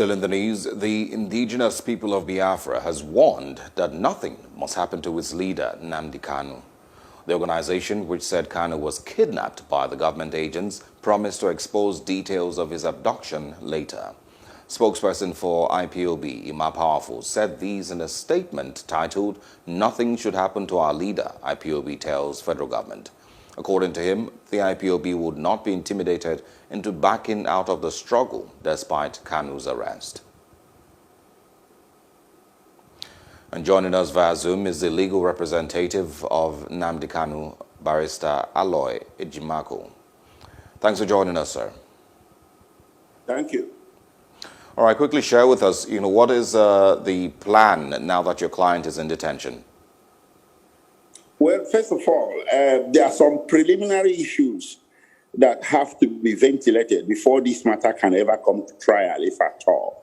Still in the news, the indigenous people of Biafra has warned that nothing must happen to its leader, Nnamdi Kanu. The organization, which said Kanu was kidnapped by the government agents, promised to expose details of his abduction later. Spokesperson for IPOB, Ima Powerful, said these in a statement titled, "Nothing should happen to our leader," IPOB tells federal government. According to him, the IPOB would not be intimidated into backing out of the struggle despite Kanu's arrest. And joining us via Zoom is the legal representative of Nnamdi Kanu, Barrister Aloy Ejimako. Thanks for joining us, sir. Thank you. All right, quickly share with us, what is the plan now that your client is in detention? Well, first of all, there are some preliminary issues that have to be ventilated before this matter can ever come to trial, if at all.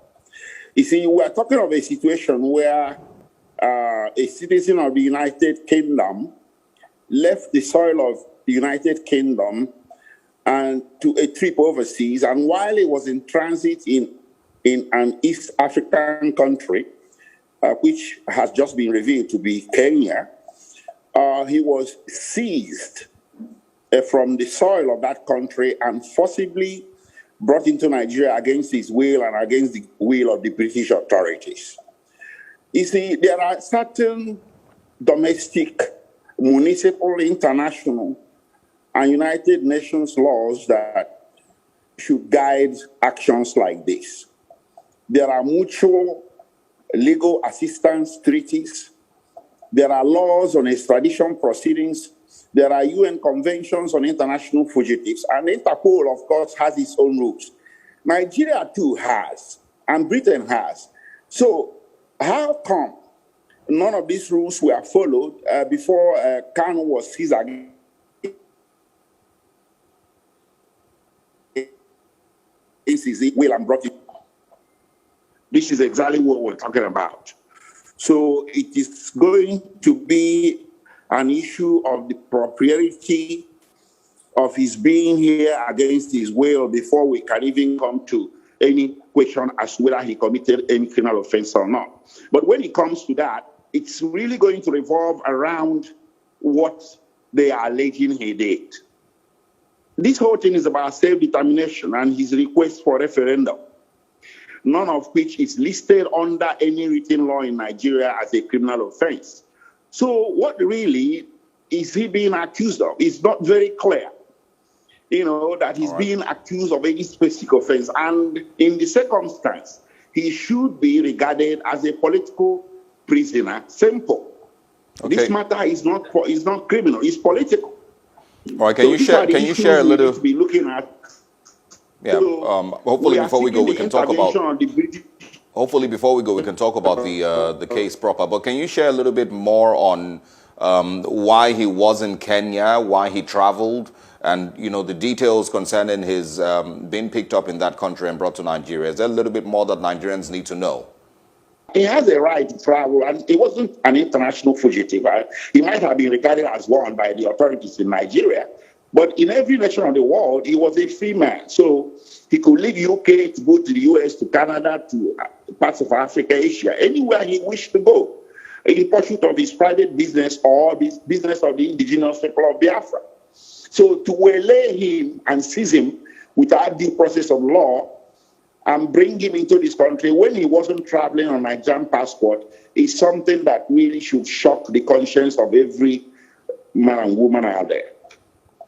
You see, we are talking of a situation where a citizen of the United Kingdom left the soil of the United Kingdom and to a trip overseas, and while he was in transit in an East African country, which has just been revealed to be Kenya, he was seized from the soil of that country and forcibly brought into Nigeria against his will and against the will of the British authorities. You see, there are certain domestic, municipal, international, and United Nations laws that should guide actions like this. There are mutual legal assistance treaties. There are laws on extradition proceedings. There are UN conventions on international fugitives. And Interpol, of course, has its own rules. Nigeria, too, has. And Britain has. So how come none of these rules were followed before Kanu was seized again? Will and brought it. This is exactly what we're talking about. So it is going to be an issue of the propriety of his being here against his will before we can even come to any question as to whether he committed any criminal offense or not. But when it comes to that, it's really going to revolve around what they are alleging he did. This whole thing is about self-determination and his request for referendum, none of which is listed under any written law in Nigeria as a criminal offense. So what really is he being accused of? It's not very clear, that he's being accused of any specific offense. And in the circumstance, he should be regarded as a political prisoner. Simple. Okay. This matter is not criminal, it's political. All right, can you share a little? To be looking at. Yeah. Hopefully, before we go, we can talk about. Hopefully, before we go, we can talk about the case proper. But can you share a little bit more on why he was in Kenya, why he traveled, and the details concerning his being picked up in that country and brought to Nigeria? Is there a little bit more that Nigerians need to know? He has a right to travel, and he wasn't an international fugitive. He might have been regarded as one by the authorities in Nigeria, but in every nation of the world, he was a free man. So he could leave UK to go to the US, to Canada, to parts of Africa, Asia, anywhere he wished to go, in pursuit of his private business or the business of the indigenous people of Biafra. So to waylay him and seize him without due process of law and bring him into this country when he wasn't traveling on a Nigerian passport is something that really should shock the conscience of every man and woman out there.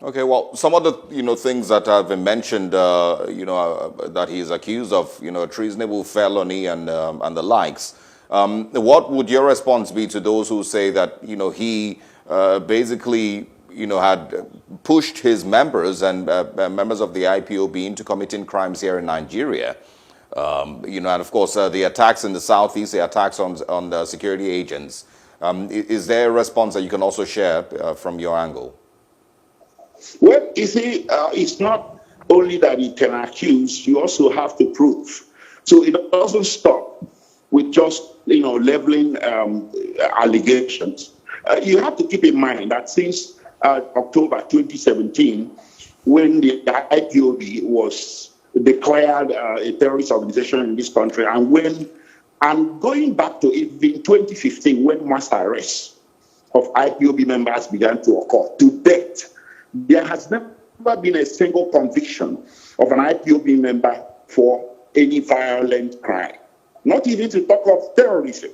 Okay, well, some of the things that have been mentioned, that he is accused of, treasonable felony and the likes. What would your response be to those who say that he basically had pushed his members and members of the IPOB into committing crimes here in Nigeria? And of course the attacks in the southeast, the attacks on the security agents. Is there a response that you can also share from your angle? Well, you see, it's not only that you can accuse, you also have to prove. So it doesn't stop with just, leveling allegations. You have to keep in mind that since October 2017, when the IPOB was declared a terrorist organization in this country, and going back to even 2015, when mass arrests of IPOB members began to occur, to date, there has never been a single conviction of an IPOB member for any violent crime, not even to talk of terrorism.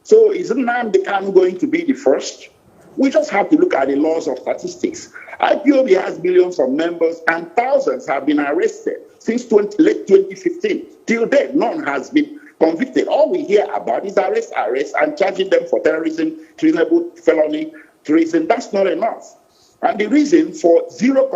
So is Nnamdi Kanu going to be the first? We just have to look at the laws of statistics. IPOB has millions of members and thousands have been arrested since late 2015. Till date, none has been convicted. All we hear about is arrest, and charging them for terrorism, treasonable felony, treason. That's not enough. And the reason for zero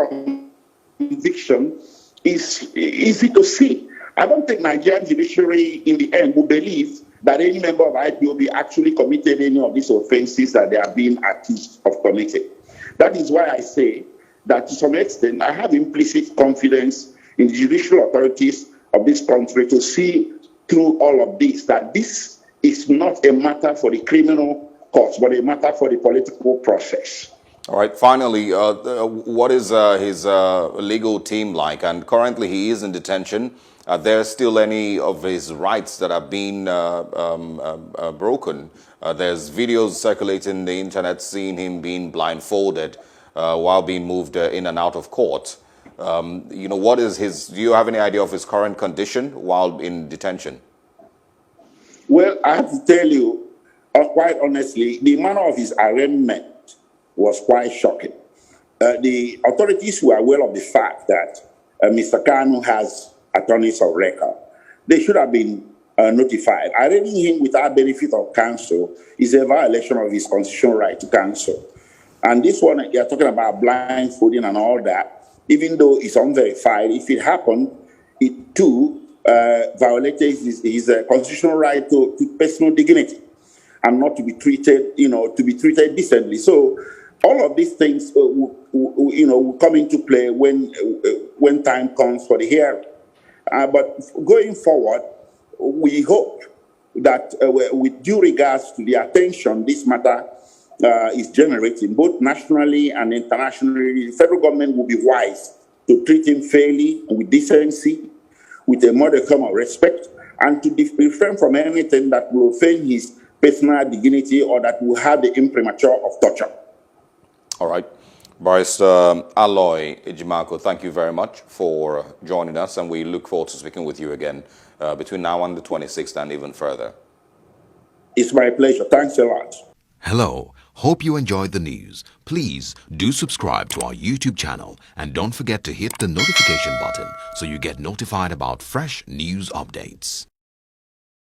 conviction is easy to see. I don't think Nigerian judiciary in the end will believe that any member of IPOB actually committed any of these offenses that they are being accused of committing. That is why I say that to some extent I have implicit confidence in the judicial authorities of this country to see through all of this, that this is not a matter for the criminal courts, but a matter for the political process. All right. Finally, what is his legal team like? And currently he is in detention. Are there still any of his rights that have been broken? There's videos circulating the internet seeing him being blindfolded while being moved in and out of court. What is his, do you have any idea of his current condition while in detention? Well, I have to tell you, quite honestly, the manner of his arraignment was quite shocking. The authorities were aware of the fact that Mr. Kanu has attorneys of record. They should have been notified. Arraigning him without benefit of counsel is a violation of his constitutional right to counsel. And this one, you're talking about blindfolding and all that, even though it's unverified, if it happened, it too violated his constitutional right to personal dignity and not to be treated, decently. So all of these things, will come into play when time comes for the hearing. But going forward, we hope that with due regards to the attention this matter is generating, both nationally and internationally, the federal government will be wise to treat him fairly, with decency, with a modicum of respect, and to refrain from anything that will offend his personal dignity or that will have the imprimatur of torture. All right. Barrister Aloy Ejimako, thank you very much for joining us, and we look forward to speaking with you again between now and the 26th and even further. It's my pleasure. Thanks a lot. Hello. Hope you enjoyed the news. Please do subscribe to our YouTube channel and don't forget to hit the notification button so you get notified about fresh news updates.